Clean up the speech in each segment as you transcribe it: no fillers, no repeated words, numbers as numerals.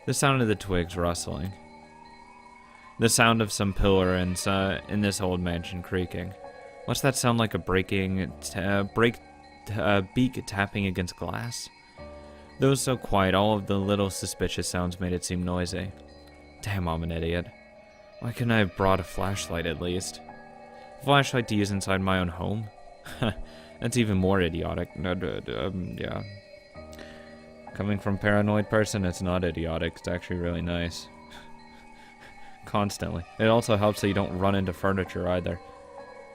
The sound of the twigs rustling. The sound of some pillar in this old mansion creaking. What's that sound like? A beak tapping against glass? Though so quiet, all of the little suspicious sounds made it seem noisy. Damn, I'm an idiot. Why couldn't I have brought a flashlight at least? A flashlight to use inside my own home? That's even more idiotic. Yeah. Coming from a paranoid person, it's not idiotic. It's actually really nice. Constantly. It also helps so you don't run into furniture either.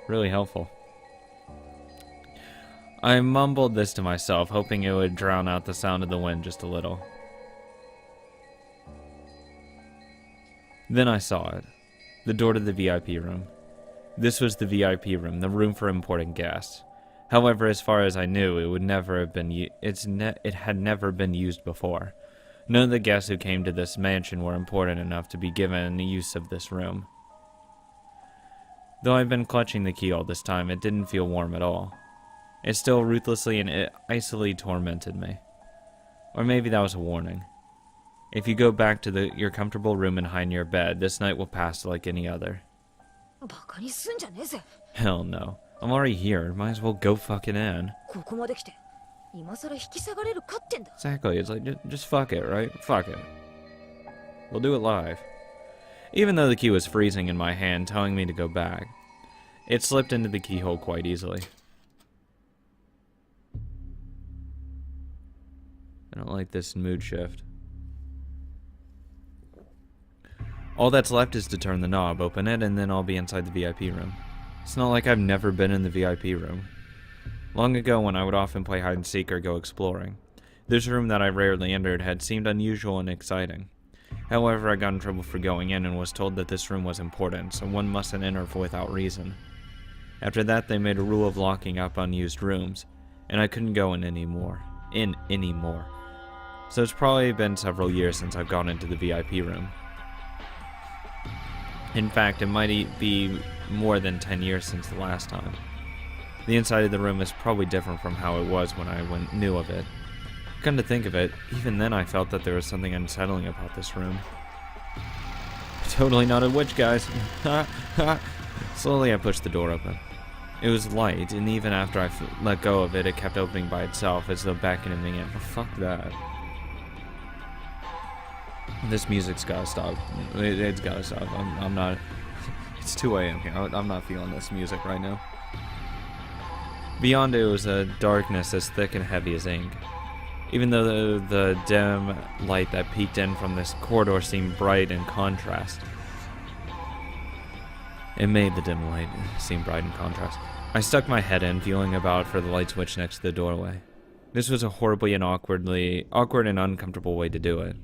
Really helpful. I mumbled this to myself, hoping it would drown out the sound of the wind just a little. Then I saw it. The door to the VIP room. This was the VIP room, the room for important guests. However, as far as I knew, it would never have been it had never been used before. None of the guests who came to this mansion were important enough to be given the use of this room. Though I've been clutching the key all this time, it didn't feel warm at all. It still ruthlessly and icily tormented me. Or maybe that was a warning. If you go back to your comfortable room and hide in your bed, this night will pass like any other. Hell no. I'm already here. Might as well go fucking in. Exactly. It's like, just fuck it, right? Fuck it. We'll do it live. Even though the key was freezing in my hand, telling me to go back, it slipped into the keyhole quite easily. I don't like this mood shift. All that's left is to turn the knob, open it, and then I'll be inside the VIP room. It's not like I've never been in the VIP room. Long ago, when I would often play hide and seek or go exploring, this room that I rarely entered had seemed unusual and exciting. However, I got in trouble for going in and was told that this room was important, so one mustn't enter without reason. After that, they made a rule of locking up unused rooms, and I couldn't go in anymore. So it's probably been several years since I've gone into the VIP room. In fact, it might be more than 10 years since the last time. The inside of the room is probably different from how it was when I knew of it. Come to think of it, even then I felt that there was something unsettling about this room. Totally not a witch, guys. Slowly I pushed the door open. It was light, and even after I let go of it, it kept opening by itself, as though beckoning me in. Oh, fuck that. This music's gotta stop. It's gotta stop. I'm not... It's 2 a.m. here. I'm not feeling this music right now. Beyond it was a darkness as thick and heavy as ink. Even though the dim light that peeked in from this corridor seemed bright in contrast. It made the dim light seem bright in contrast. I stuck my head in, feeling about for the light switch next to the doorway. This was a horribly and awkward and uncomfortable way to do it.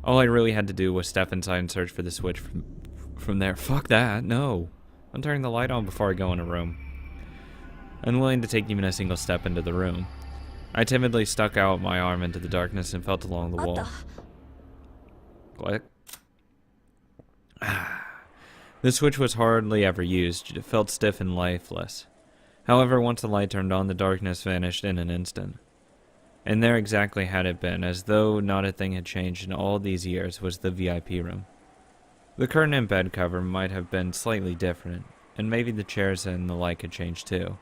All I really had to do was step inside and search for the switch from there. Fuck that, no. I'm turning the light on before I go in a room. Unwilling to take even a single step into the room, I timidly stuck out my arm into the darkness and felt along the wall. Click. The switch was hardly ever used. It felt stiff and lifeless. However, once the light turned on, the darkness vanished in an instant. And there exactly had it been, as though not a thing had changed in all these years, was the VIP room. The curtain and bed cover might have been slightly different, and maybe the chairs and the like had changed too.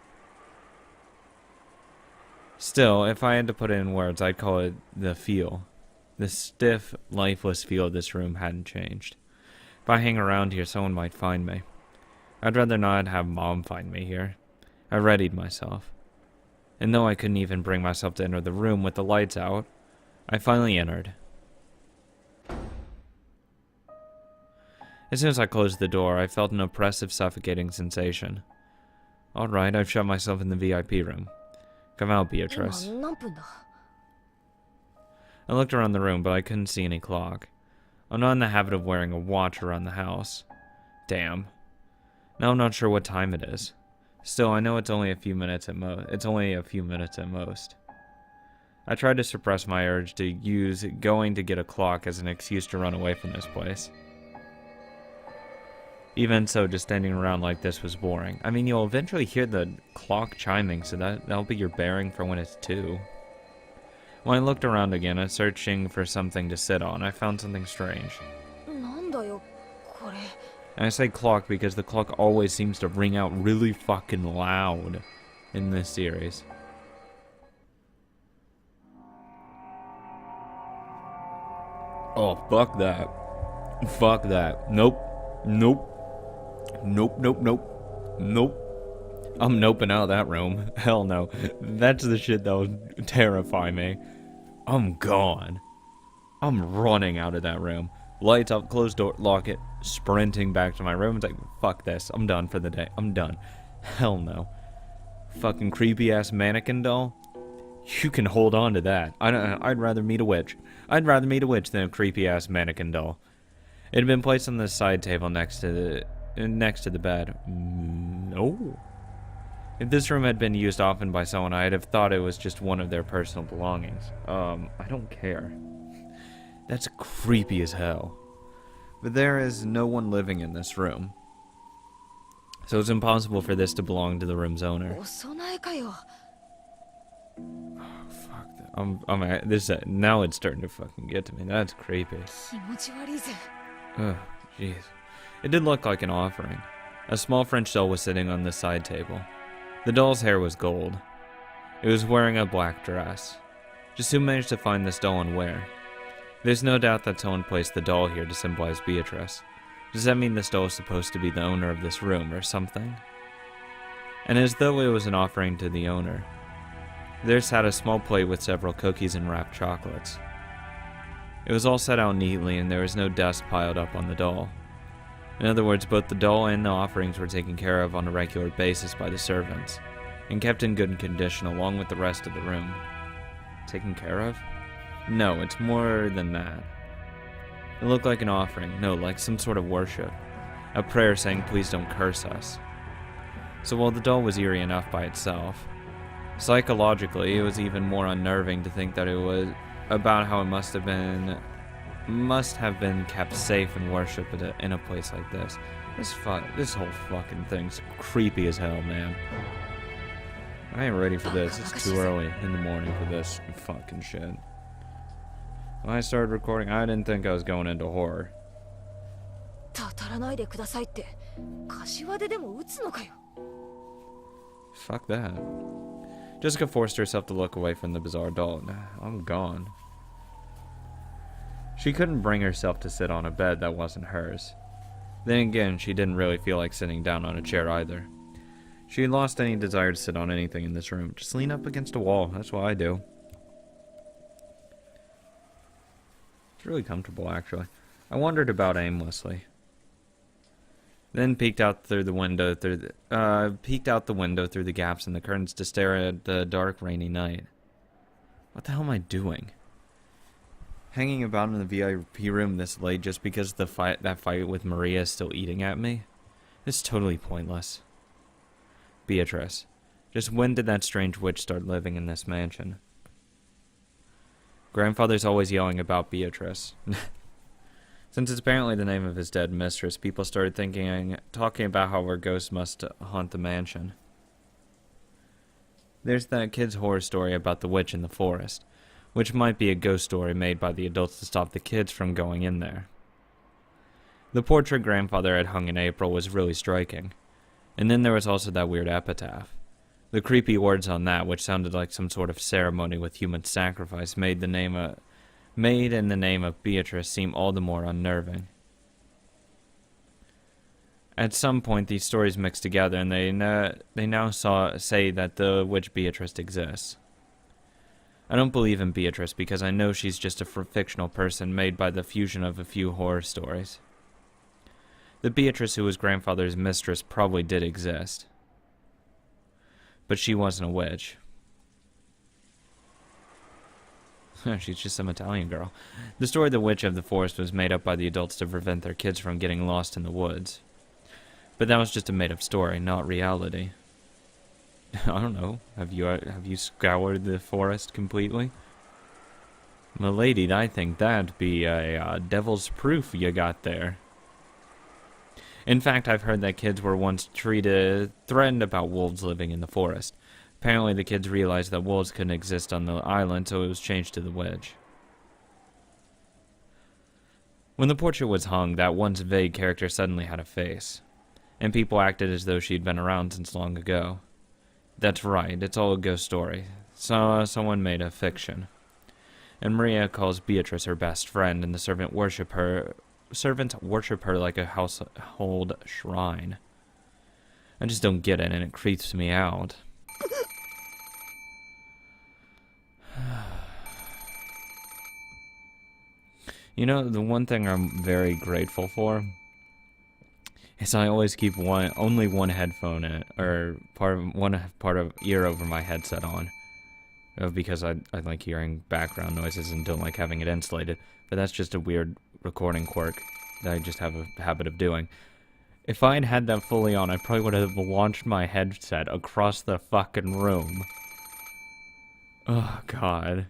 Still, if I had to put it in words, I'd call it the feel. The stiff, lifeless feel of this room hadn't changed. If I hang around here, someone might find me. I'd rather not have Mom find me here. I readied myself. And though I couldn't even bring myself to enter the room with the lights out, I finally entered. As soon as I closed the door, I felt an oppressive, suffocating sensation. Alright, I've shut myself in the VIP room. Come out, Beatrice. I looked around the room, but I couldn't see any clock. I'm not in the habit of wearing a watch around the house. Damn. Now I'm not sure what time it is. Still, I know it's only a few minutes at most. I tried to suppress my urge to use going to get a clock as an excuse to run away from this place. Even so, just standing around like this was boring. I mean, you'll eventually hear the clock chiming, so that'll be your bearing for when it's 2. When I looked around again, searching for something to sit on, I found something strange. なんだよこれ And I say clock because the clock always seems to ring out really fucking loud in this series. Oh, fuck that. Fuck that. Nope. Nope. Nope, nope, nope. Nope. I'm noping out of that room. Hell no. That's the shit that would terrify me. I'm gone. I'm running out of that room. Lights up, closed door, lock it, sprinting back to my room. It's like, fuck this. I'm done for the day. I'm done. Hell no. Fucking creepy ass mannequin doll. You can hold on to that. I'd rather meet a witch. I'd rather meet a witch than a creepy ass mannequin doll. It had been placed on the side table next to the bed. No. If this room had been used often by someone, I'd have thought it was just one of their personal belongings. I don't care. That's creepy as hell. But there is no one living in this room. So it's impossible for this to belong to the room's owner. お供えかよ Fuck that. Now it's starting to fucking get to me. That's creepy. 気持ち悪いぜ Oh, jeez. It did look like an offering. A small French doll was sitting on the side table. The doll's hair was gold. It was wearing a black dress. Just who managed to find this doll and where? There's no doubt that someone placed the doll here to symbolize Beatrice. Does that mean this doll is supposed to be the owner of this room or something? And as though it was an offering to the owner, there sat a small plate with several cookies and wrapped chocolates. It was all set out neatly and there was no dust piled up on the doll. In other words, both the doll and the offerings were taken care of on a regular basis by the servants, and kept in good condition along with the rest of the room. Taken care of? No, it's more than that. It looked like an offering, no, like some sort of worship. A prayer saying, please don't curse us. So while the doll was eerie enough by itself, psychologically it was even more unnerving to think that it was about how it must have been kept safe and worshipped in a place like this. This whole fucking thing's creepy as hell, man. I ain't ready for this. It's too early in the morning for this fucking shit. When I started recording, I didn't think I was going into horror. たたらないでくださいって柏ででも撃つのかよ Fuck that. Jessica forced herself to look away from the bizarre doll. I'm gone. She couldn't bring herself to sit on a bed that wasn't hers. Then again, she didn't really feel like sitting down on a chair either. She had lost any desire to sit on anything in this room. Just lean up against a wall. That's what I do. It's really comfortable, actually. I wandered about aimlessly. Then peeked out the window through the gaps in the curtains to stare at the dark, rainy night. What the hell am I doing? Hanging about in the VIP room this late just because that fight with Maria is still eating at me? It's totally pointless. Beatrice. Just when did that strange witch start living in this mansion? Grandfather's always yelling about Beatrice. Since it's apparently the name of his dead mistress, people started talking about how her ghost must haunt the mansion. There's that kid's horror story about the witch in the forest, which might be a ghost story made by the adults to stop the kids from going in there. The portrait grandfather had hung in April was really striking. And then there was also that weird epitaph. The creepy words on that, which sounded like some sort of ceremony with human sacrifice, made in the name of Beatrice seem all the more unnerving. At some point, these stories mixed together, and they now say that the witch Beatrice exists. I don't believe in Beatrice because I know she's just a fictional person made by the fusion of a few horror stories. The Beatrice who was grandfather's mistress probably did exist. But she wasn't a witch. She's just some Italian girl. The story of the witch of the forest was made up by the adults to prevent their kids from getting lost in the woods. But that was just a made-up story, not reality. I don't know. Have you scoured the forest completely? Milady, I think that'd be a devil's proof you got there. In fact, I've heard that kids were once threatened about wolves living in the forest. Apparently the kids realized that wolves couldn't exist on the island, so it was changed to the witch. When the portrait was hung, that once vague character suddenly had a face, and people acted as though she'd been around since long ago. That's right, it's all a ghost story. So someone made a fiction. And Maria calls Beatrice her best friend, and the servants worship her like a household shrine. I just don't get it, and it creeps me out. You know, the one thing I'm very grateful for is I always keep only one headphone in, or one part of ear over my headset on, because I like hearing background noises and don't like having it insulated. But that's just a weird recording quirk that I just have a habit of doing. If I had had that fully on, I probably would have launched my headset across the fucking room. Oh god.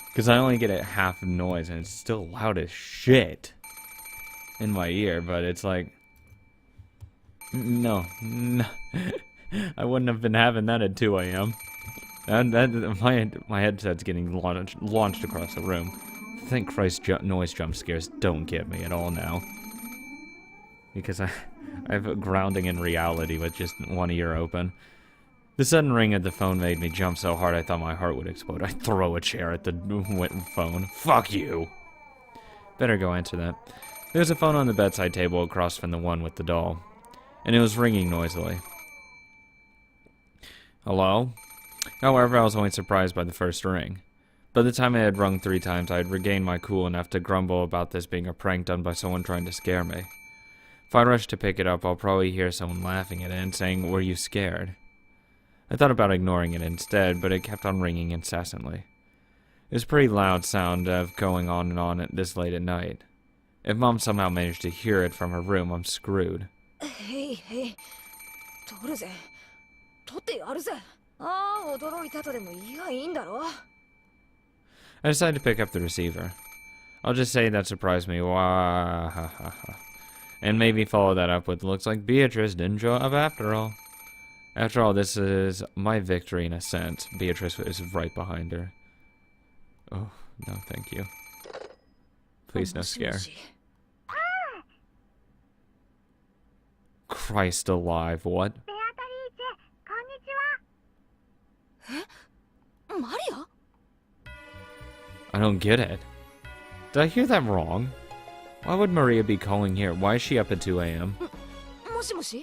Because I only get it half noise, and it's still loud as shit in my ear, but it's like... No. I wouldn't have been having that at 2 a.m. My headset's getting launched across the room. Thank Christ noise jump scares don't get me at all now. Because I have a grounding in reality with just one ear open. The sudden ring of the phone made me jump so hard I thought my heart would explode. I throw a chair at the phone. Fuck you! Better go answer that. There's a phone on the bedside table across from the one with the doll, and it was ringing noisily. Hello? However, I was only surprised by the first ring. By the time it had rung 3 times, I had regained my cool enough to grumble about this being a prank done by someone trying to scare me. If I rush to pick it up, I'll probably hear someone laughing at it and saying, "Were you scared?" I thought about ignoring it instead, but it kept on ringing incessantly. It was a pretty loud sound of going on and on at this late at night. If Mom somehow managed to hear it from her room, I'm screwed. Hey, 取るぜ。取ってやるぜ。ああ、驚いたとでもいやいいんだろ。I decided to pick up the receiver. I'll just say that surprised me. Wah, ha, ha, ha. And maybe follow that up with, looks like Beatrice didn't show up after all. After all, this is my victory in a sense. Beatrice is right behind her. Oh, no, thank you. Please, no scare. Christ alive, what? Maria? I don't get it. Did I hear that wrong? Why would Maria be calling here? Why is she up at 2 a.m.? もしもし?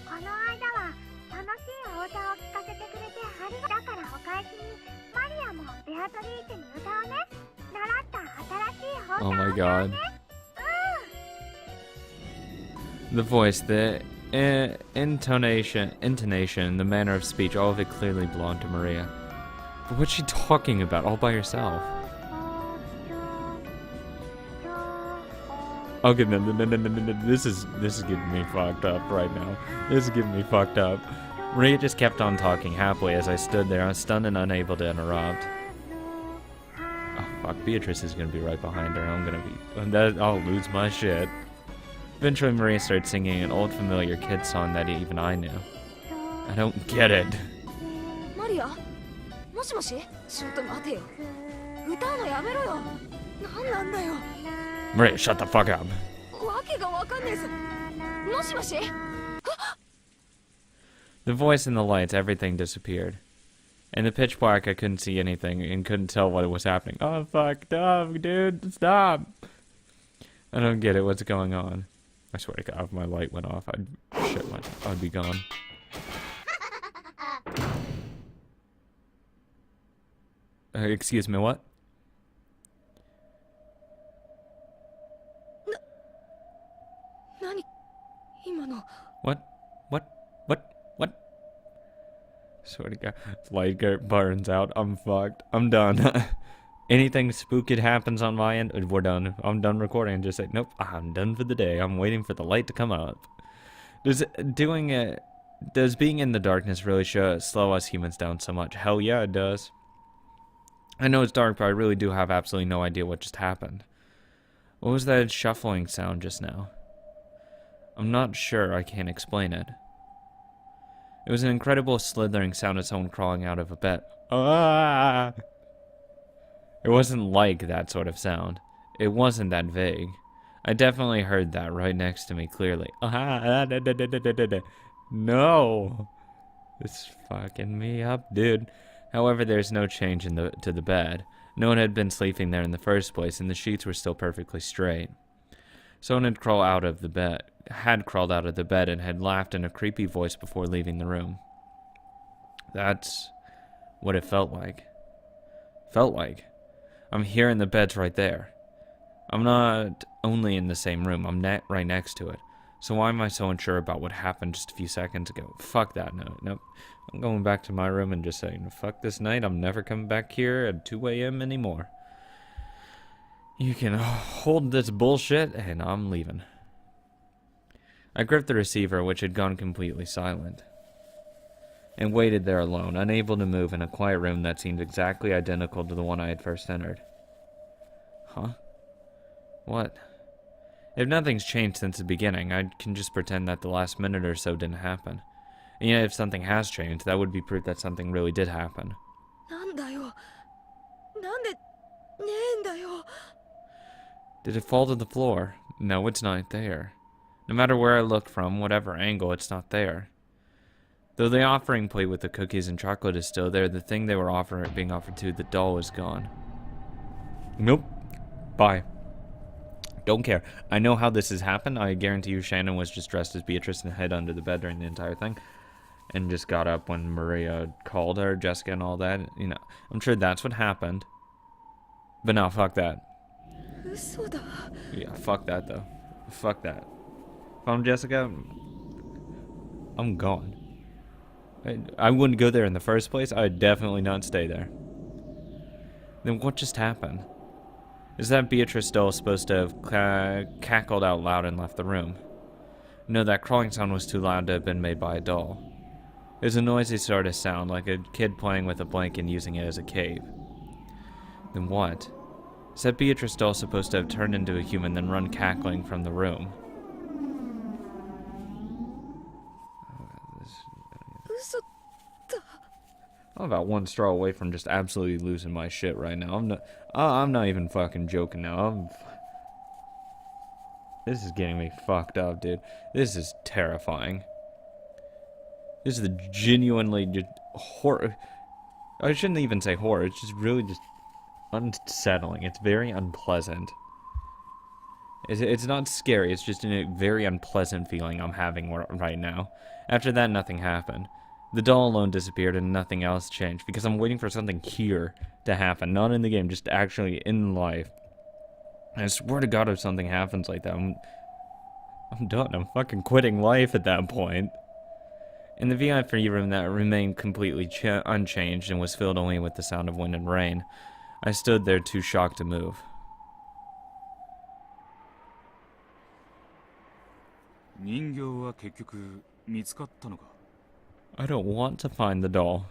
この間は楽しいお歌を聴かせてくれてありがとう。だからお返しにマリアもベアトリーチェに歌うね。習った新しい放送を Oh my 歌う god. ね。The voice, the intonation, the manner of speech, all of it clearly belonged to Maria. But what's she talking about all by herself? Okay, no, this is getting me fucked up right now. This is getting me fucked up. Maria just kept on talking happily as I stood there, stunned and unable to interrupt. Oh fuck, Beatrice is gonna be right behind her. I'll lose my shit. Eventually Maria started singing an old familiar kid song that even I knew. I don't get it. Maria? もしもし? ちょっと待てよ。歌うのやめろよ。なんなんだよ。 Maria, shut the fuck up. わけがわかんねえぞ。もしもし? The voice and the lights, everything disappeared. In the pitch black, I couldn't see anything and couldn't tell what was happening. Oh, fucked up, dude. Stop. I don't get it. What's going on? I swear to God, if my light went off, I'd be gone. Excuse me, what? What? Swear to God, if light burns out, I'm fucked. I'm done. Anything spooky happens on my end, we're done. I'm done recording. Just say, nope, I'm done for the day. I'm waiting for the light to come up. Does being in the darkness really slow us humans down so much? Hell yeah, it does. I know it's dark, but I really do have absolutely no idea what just happened. What was that shuffling sound just now? I'm not sure. I can't explain it. It was an incredible slithering sound of someone crawling out of a bed. Ah! It wasn't like that sort of sound. It wasn't that vague. I definitely heard that right next to me clearly. Ah, da, da, da, da, da, da, da. No! It's fucking me up, dude. However, there's no change to the bed. No one had been sleeping there in the first place, and the sheets were still perfectly straight. Someone had crawled out of the bed and had laughed in a creepy voice before leaving the room. That's what it felt like. I'm here and the bed's right there. I'm not only in the same room, I'm right next to it. So why am I so unsure about what happened just a few seconds ago? Fuck that note. Nope. I'm going back to my room and just saying, fuck this night, I'm never coming back here at 2 a.m. anymore. You can hold this bullshit, and I'm leaving. I gripped the receiver, which had gone completely silent, and waited there alone, unable to move in a quiet room that seemed exactly identical to the one I had first entered. Huh? What? If nothing's changed since the beginning, I can just pretend that the last minute or so didn't happen. And yet, if something has changed, that would be proof that something really did happen. なんだよ。なんでねえんだよ。 Did it fall to the floor? No, it's not there. No matter where I look from, whatever angle, it's not there. Though the offering plate with the cookies and chocolate is still there, the thing they were being offered to, the doll, is gone. Nope. Bye. Don't care. I know how this has happened. I guarantee you Shannon was just dressed as Beatrice and hid under the bed during the entire thing. And just got up when Maria called her, Jessica and all that. You know, I'm sure that's what happened. But no, fuck that. 嘘だ。 Yeah, fuck that though. Fuck that. If I'm Jessica, I'm gone. I wouldn't go there in the first place. I would definitely not stay there. Then what just happened? Is that Beatrice doll supposed to have cackled out loud and left the room? No, that crawling sound was too loud to have been made by a doll. It was a noisy sort of sound, like a kid playing with a blanket and using it as a cape. Then what? Is that Beatrice doll supposed to have turned into a human then run cackling from the room? 嘘だ。 I'm about one straw away from just absolutely losing my shit right now. I'm not even fucking joking now. This is getting me fucked up, dude. This is terrifying. This is the genuinely just horror. I shouldn't even say horror. It's just really just unsettling. It's very unpleasant. It's not scary. It's just a very unpleasant feeling I'm having right now. After that, nothing happened. The doll alone disappeared and nothing else changed because I'm waiting for something here to happen. Not in the game, just actually in life. And I swear to God, if something happens like that, I'm done. I'm fucking quitting life at that point. In the VIP room that remained completely unchanged and was filled only with the sound of wind and rain, I stood there too shocked to move. 人形は結局見つかったのか? I don't want to find the doll.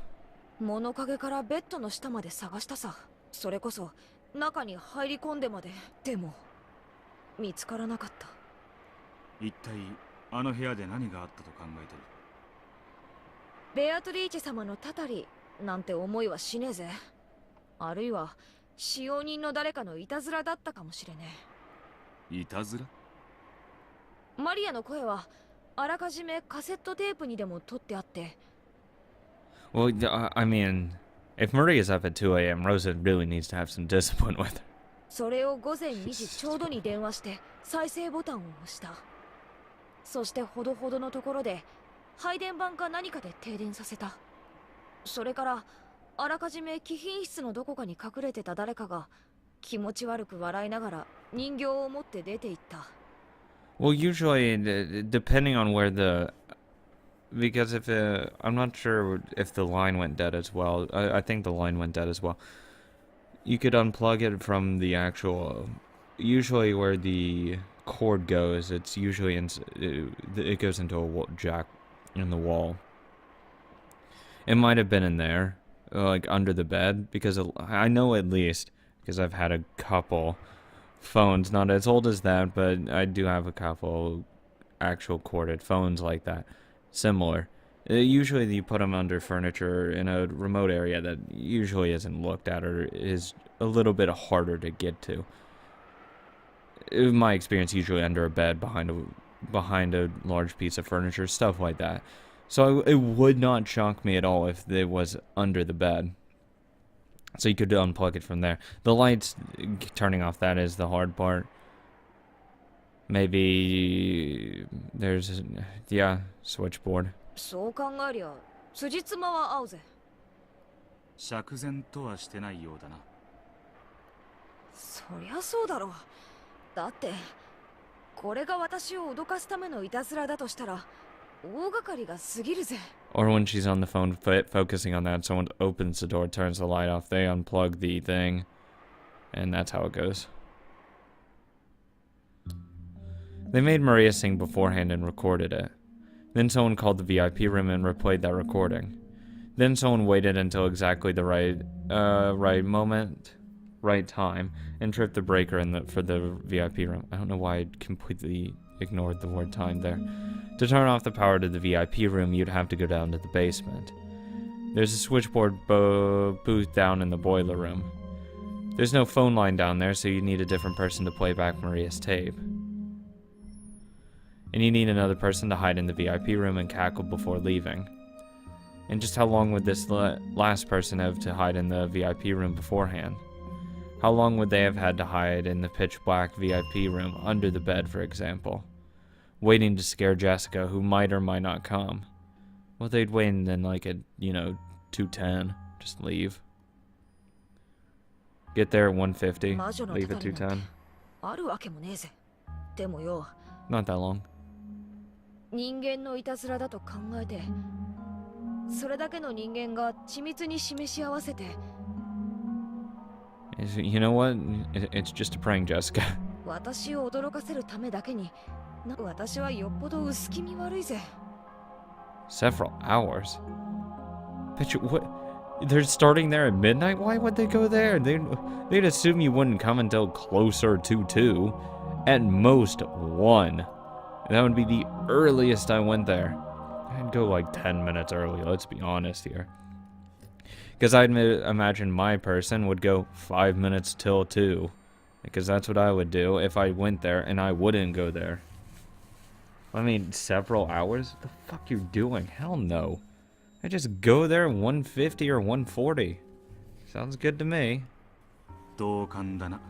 物陰からベッドの下まで探したさ。それこそ中に入り込んでまで。でも見つからなかった。一体あの部屋で何があったと考えてる? ベアトリーチェ様のたたりなんて思いはしねえぜ。あるいは使用人の誰かのいたずらだったかもしれねえ。いたずら? マリアの声はあらかじめカセットテープにでも撮ってあって。 Well, I mean, if Maria's up at 2 a.m., Rosa really needs to have some discipline with her. それを午前2時ちょうどに電話して再生ボタンを押した。そしてほどほどのところで配電盤か何かで停電させた。それからあらかじめ貴賓室のどこかに隠れてた誰かが気持ち悪く笑いながら人形を持って出て行った。 Well, usually, depending on where because if I'm not sure if the line went dead as well. I think the line went dead as well. You could unplug it from the actual. Usually, where the cord goes, it's usually it goes into a jack in the wall. It might have been in there, like under the bed, because I know at least because I've had a couple phones, not as old as that, but I do have a couple actual corded phones like that, similar, Usually you put them under furniture in a remote area that usually isn't looked at or is a little bit harder to get to. In my experience, usually under a bed, behind a large piece of furniture, stuff like that. So it would not shock me at all if it was under the bed. So you could unplug it from there. The lights, turning off that is the hard part. Maybe there's, yeah, switchboard. そう考えりゃ辻褄は合うぜ。釈然とはしてないようだな。そりゃそうだろう。だってこれが私を脅かすためのいたずらだとしたら大掛かりが過ぎるぜ。 Or when she's on the phone focusing on that, someone opens the door, turns the light off, they unplug the thing, and that's how it goes. They made Maria sing beforehand and recorded it. Then someone called the VIP room and replayed that recording. Then someone waited until exactly the right moment, right time, and tripped the breaker for the VIP room. I don't know why I completely ignored the word time there. To turn off the power to the VIP room, you'd have to go down to the basement. There's a switchboard booth down in the boiler room. There's no phone line down there, so you need a different person to play back Maria's tape. And you need another person to hide in the VIP room and cackle before leaving. And just how long would this last person have to hide in the VIP room beforehand? How long would they have had to hide in the pitch black VIP room under the bed, for example? Waiting to scare Jessica, who might or might not come. Well, they'd wait and then like at, 2:10, just leave. Get there at 1:50, leave at 2:10. あるわけもねえぜ。でもよ、 Not that long. 人間のいたずらだと考えて、それだけの人間が緻密に示し合わせて、 You know what? It's just a prank, Jessica. 私を驚かせるためだけに、私はよっぽど薄気味悪いぜ。 Several hours? Bitch, what? They're starting there at midnight? Why would they go there? They'd assume you wouldn't come until closer to 2. At most 1. That would be the earliest I went there. I'd go like 10 minutes early, let's be honest here. Because I'd imagine my person would go 5 minutes till 2. Because that's what I would do if I went there and I wouldn't go there. I mean, several hours? What the fuck you doing? Hell no. I just go there 1:50 or 1:40. Sounds good to me. 同感だな。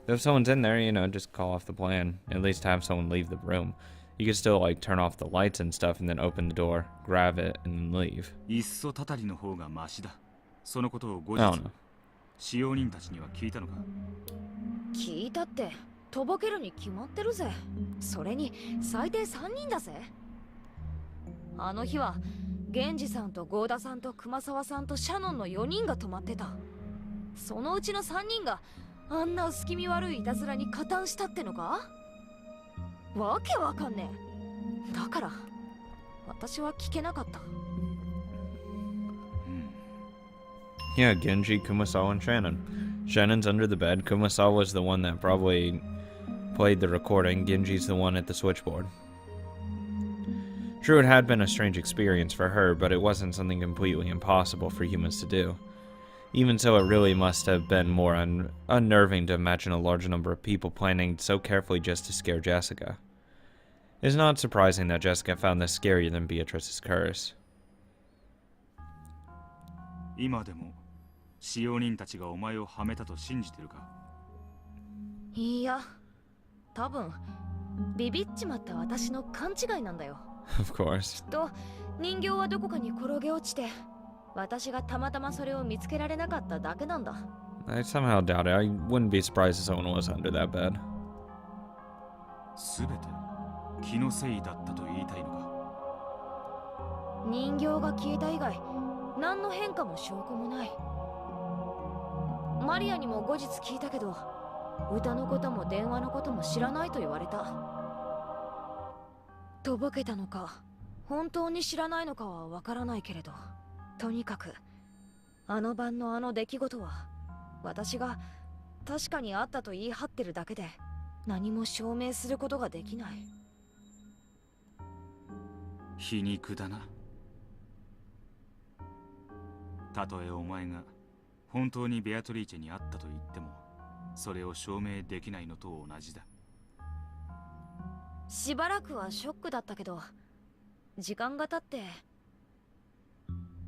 If someone's in there, just call off the plan. At least have someone leave the room. You could still, turn off the lights and stuff and then open the door, grab it, and then leave. いっそたたりの方がマシだ。そのことを後 I 日 don't know. 使用人たちには聞いたのか。聞いたって、とぼけるに決まってるぜ。それに、最低3人だぜ。あの日は、源氏さんと郷田さんと熊沢さんとシャノンの4人が泊まってた。そのうちの3人が、あんな薄気味悪いいたずらに加担したってのか？わけわかんねえ。だから私は聞けなかった。Yeah, Genji, Kumasawa, and Shannon. Shannon's under the bed. Kumasawa was the one that probably played the recording. Genji's the one at the switchboard. True, it had been a strange experience for her, but it wasn't something completely impossible for humans to do. Even so, it really must have been more unnerving to imagine a large number of people planning so carefully just to scare Jessica. It's not surprising that Jessica found this scarier than Beatrice's curse. 今でも使用人たちがお前をはめたと信じてるか。いや、多分ビビっちまった私の勘違いなんだよ。Of course. きっと人形はどこかに転げ落ちて、私がたまたまそれを見つけられなかっただけなんだ。I somehow doubt it. I wouldn't be surprised if someone was under that bed. すべて気のせいだったと言いたいのか。人形が消えた以外、何の変化も証拠もない。マリアにも後日聞いたけど、歌のことも電話のことも知らないと言われた。とぼけたのか、本当に知らないのかはわからないけれど、とにかくあの晩のあの出来事は私が確かにあったと言い張ってるだけで何も証明することができない。皮肉だな。たとえお前が本当にベアトリーチェに会ったと言っても、それを証明できないのと同じだ。しばらくはショックだったけど、時間が経って、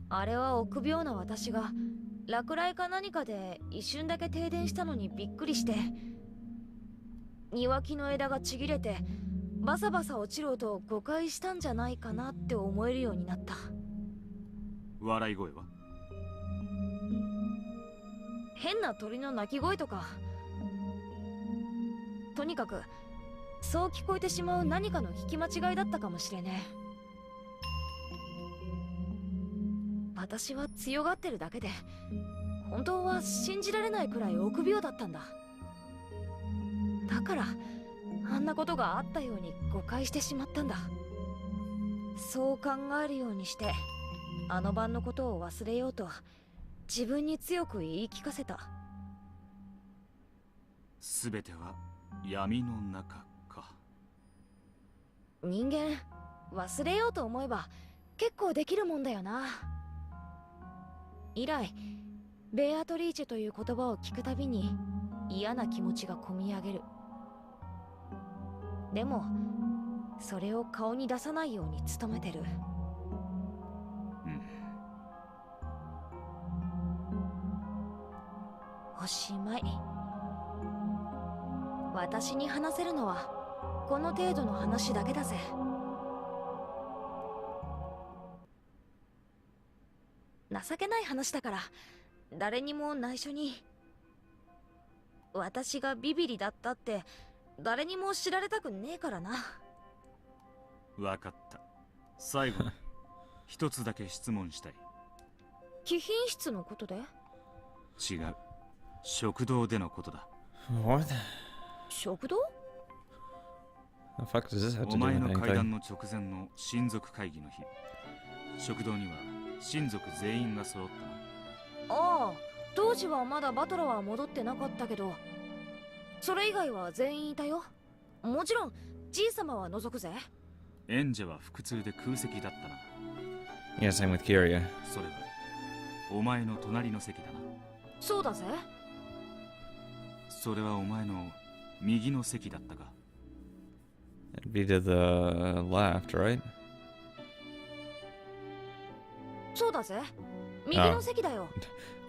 あれは臆病な私が落雷か何かで一瞬だけ停電したのにびっくりして、庭木の枝がちぎれてバサバサ落ちろと誤解したんじゃないかなって思えるようになった。笑い声は？変な鳥の鳴き声とか、とにかくそう聞こえてしまう何かの聞き間違いだったかもしれねえ。私は強がってるだけで、本当は信じられないくらい臆病だったんだ。だからあんなことがあったように誤解してしまったんだ。そう考えるようにして、あの晩のことを忘れようと自分に強く言い聞かせた。すべては闇の中か。人間忘れようと思えば結構できるもんだよな。以来ベアトリーチェという言葉を聞くたびに嫌な気持ちがこみ上げる。でもそれを顔に出さないように努めてる。おしまい。私に話せるのはこの程度の話だけだぜ。情けない話だから誰にも内緒に。私がビビリだったって誰にも知られたくねえからな。わかった。最後に一つだけ質問したい。貴賓室のことで？違う。食堂でのことだ。 What 食堂？ the fuck does this have お to do 前 with の会 anything? 談の直前の親族会議の日、食堂には親族全員が揃ったな。ああ、当時はまだバトラは戻ってなかったけど、それ以外は全員いたよ。もちろんじいさまは除くぜ。演者は腹痛で空席だったな。 Yeah, same with Kyria. それはお前の隣の席だな。そうだぜ。それはお前の右の席だったか。 It'd be to the left, right? そうだぜ。右の席だよ。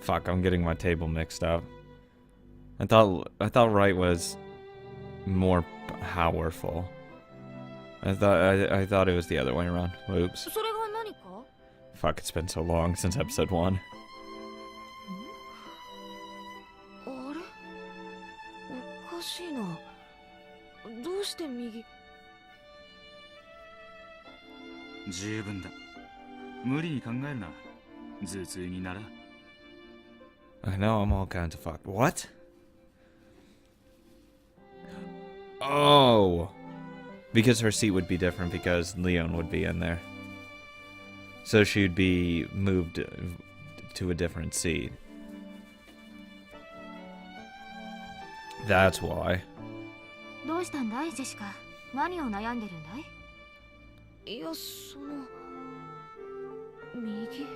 Fuck, I'm getting my table mixed up. I thought right was more powerful. I thought it was the other way around. Oops. それが何か？ Fuck, it's been so long since episode 1. あれ？おかしいな。どうして右？十分だ。無理に考えるな。頭痛になら。 I know I'm all kinds of fucked. What? Oh! Because her seat would be different because Leon would be in there. So she'd be moved to a different seat. That's why. どうしたんだいジェシカ。何を悩んでるんだい？いや、右、左。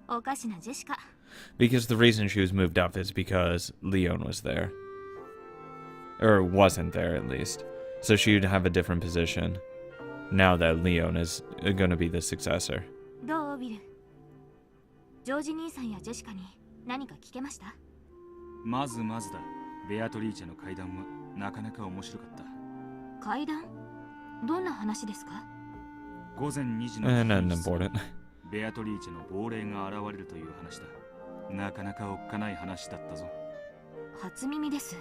おかしなジェシカ。 Because the reason she was moved up is because Leon was there. Or wasn't there, at least. So she'd have a different position. Now that Leon is going to be the successor. どうビル？ジョージ兄さんやジェシカに何か聞けました？まずまずだ。ベアトリーチェの会談はなかなか面白かった。会談？どんな話ですか？午前2時の Nothing 日 important. ベアトリーチェの亡霊が現れるという話だ。なかなかおっかない話だったぞ。初耳です。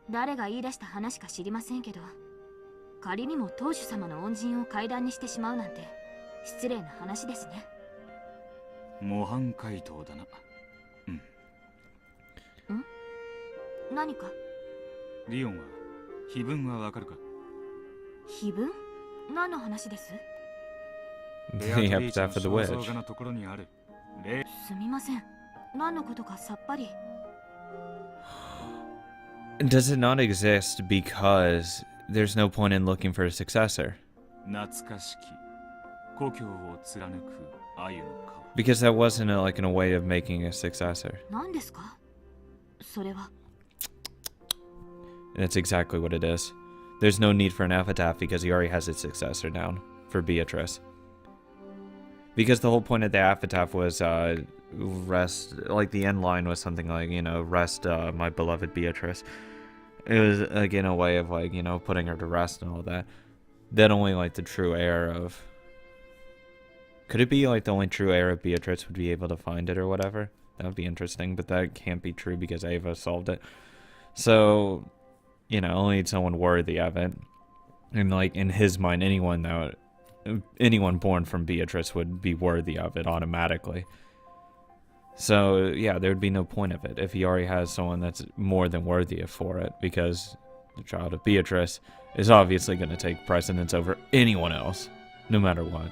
誰が言い出した話か知りませんけど、仮にも当主様の恩人を階段にしてしまうなんて失礼な話ですね。模範解答だな。何か？リオンは碑文はわかるか？碑文？何の話です？ベアトリ The ーチェ epitaph of the の肖 witch. 像画のところにある。すみません。何のことかさっぱり。Does it not exist because there's no point in looking for a successor? 懐かしき故郷を貫く鮎の川。 Because that wasn't like in a way of making a successor. 何ですかそれは。 And that's exactly what it is. There's no need for an epitaph because he already has his successor down for Beatrice. Because the whole point of the epitaph was rest, like the end line was something like, you know, rest my beloved Beatrice. It was again a way of like, you know, putting her to rest and all that. Then only like the true heir of... Could it be like the only true heir of Beatrice would be able to find it or whatever? That would be interesting, but that can't be true because Ava solved it. So, you know, only someone worthy of it. And like in his mind, anyone born from Beatrice would be worthy of it automatically. So yeah, there would be no point of it if he already has someone that's more than worthy for it, because the child of Beatrice is obviously going to take precedence over anyone else, no matter what.